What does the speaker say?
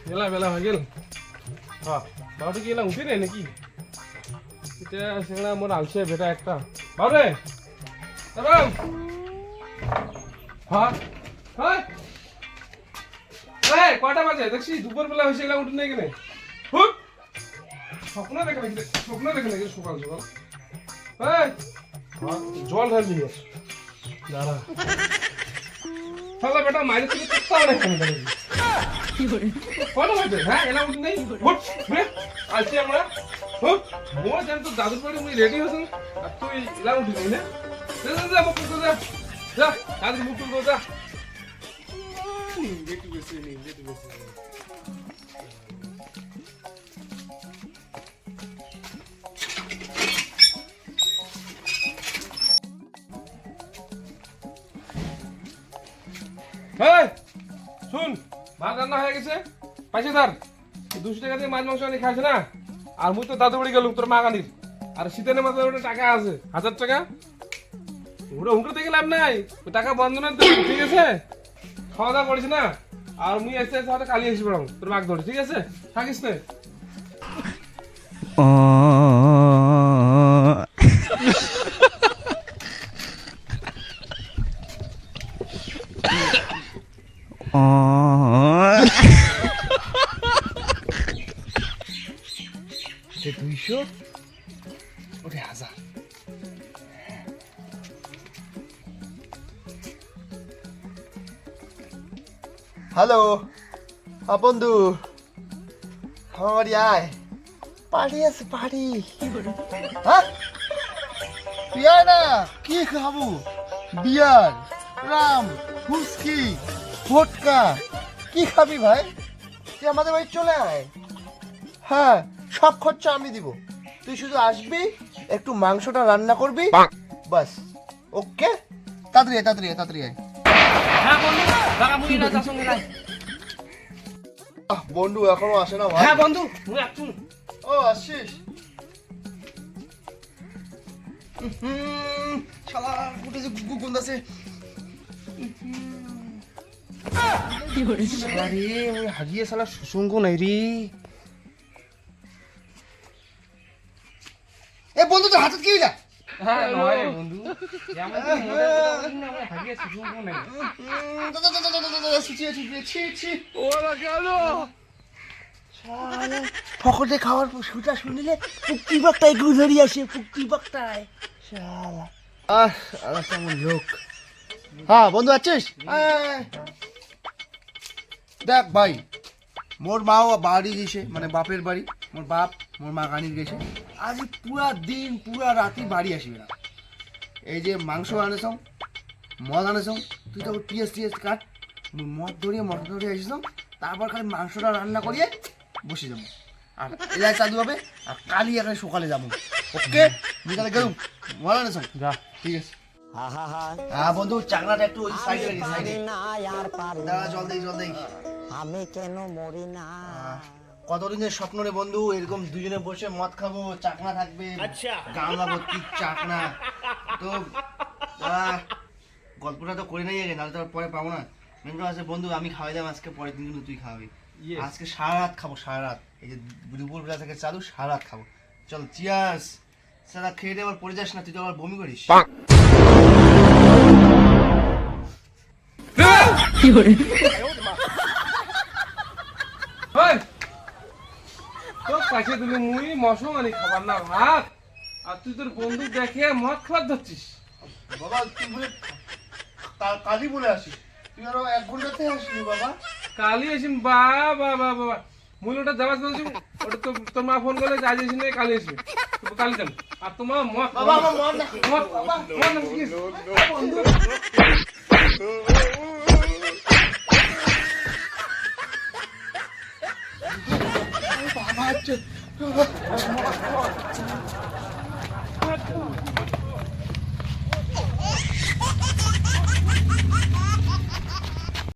বেলা বেলা হয়ে গেল। হ্যাঁ বাবুটা কি এলাম উঠে নেই নাকি? এটা সেখানে আমার আলসে বেটা একটা বাবরে হ্যাঁ হ্যাঁ কটা বাজে দেখছি দুপুর বেলা হয়েছে এলাম উঠে নেই কেন? স্বপ্ন দেখে নাকি সকাল সকাল? জল ঢালবি দাঁড়া শালা বেটা মাইরে থেকে কুত্তা অনেক খানি দেবে কটা বাজে? হ্যাঁ এলাম উঠে নেই আসছি আমরা মোর জান তো দাদুর বাড়ি মুই রেডি হয়েছেন আর তুই এলাম উঠে নেই না? যা মুখ তুলতে যা যা দাদুর মুখ তুলতে যা একটু বেশি নেই একটু বেশি শুন ভাত রান্না হয়ে গেছে পাইছে তার 200 টাকা দিয়ে মাছ মাংস আনি খাইছে না আর মুই তো দাদু বাড়ি গেলুম তোর মা গানির আর শীতের মাথায় ওটা টাকা আছে 1000 টাকা ওটা হুঁটো থেকে লাভ নাই ওই টাকা বন্ধ না ঠিক আছে খাওয়া দাওয়া করিস না আর মুই আসতে আসতে হয়তো কালি এসে পড়াম তোর মাক ধরে ঠিক আছে থাকিস না এটা 200 ওটা 1000 হ্যালো বন্ধু আমার বাড়ি আয় পার্টি আছে পার্টি হ্যাঁ তুই আয় না কি খাবো বিয়ার রাম হুস্কি ভোটকা কি খাবি ভাই তুই আমাদের বাড়ি চলে আয় হ্যাঁ সব খরচা আমি দিব তুই শুধু আসবি একটু মাংসটা রান্না করবি বাস ওকে তাড়াতাড়ি আয় হ্যাঁ বন্ধু লাগা মুই না যা সঙ্গে যাই বন্ধু এখনো আসে না ভাই হ্যাঁ বন্ধু মুই আসছু ও আসছিস শালা গুটে যে গুগুন আছে আরে ওই হাগিয়ে শালা সুসঙ্গ নাই রে এ বন্ধু তো হাতে কি হইলা হ্যাঁ নয় বন্ধু যেমন তো মনে করছিস না আমরা হাগিয়ে সুসুম নাই ওরা কেন ফকটে খাওয়ার সুটা শুনিলে পুক্তি বাকটায় গুজরি আসে পুক্তি বাকটায় শালা আলা কেমন লোক হ্যাঁ বন্ধু আছিস দেখ ভাই মোর মাও বাড়ি গেছে মানে বাপের বাড়ি মোর বাপ মোর মা গানির গেছে আজ পুরা দিন পুরা রাতি বাড়ি আসবে না এই যে মাংস আনেছ মদ আনেছ তুই তো টিএস কাট মদ ধরিয়ে আসিস তারপর খালি মাংসটা রান্না করিয়ে বসে যাবো আর এলাকায় চালু হবে আর কালি এখানে সকালে যাবো ওকে আমি তাহলে গেলুম মদ আনেছ যা ঠিক আছে হ্যাঁ বন্ধু চাকনাটা একটু ওই সাইডে রাখি সাইডে দাঁড়া জল দেই আমি কেন মরি না কতদিনের স্বপ্ন রে বন্ধু এরকম দুজনে বসে মদ খাবো চাকনা থাকবে গামলা ভর্তি চাকনা তো গল্পটা তো করে নেই আগে নাহলে তো পরে পাবো না মেনটা আছে বন্ধু আমি খাওয়াই দাম আজকে পরের দিন কিন্তু তুই খাওয়াবি আজকে সারা রাত খাবো সারা রাত এই যে দুপুর বেলা থেকে চালু সারা রাত খাবো চল চিয়ার্স সারা খেয়ে দিয়ে আবার পড়ে যাস না তুই তো আবার বমি করিস তোর কাছে দিলে মুই মশম আনি খাবার না ভাত আর তুই তোর বন্ধু দেখে মদ খাবার ধরছিস বাবা তুই বলে কালি বলে আসিস তুই আরো 1 ঘন্টাতে আসবি বাবা কালি আসিম বাবা মুই ওটা যাবার বলছি ওটা তো তোর মা ফোন করলে আজ এসে নেই কালি আসবে কালি যান আর তোমার মদ বাবা আমার মন না মদ না কি বন্ধু বাবা আচ্ছা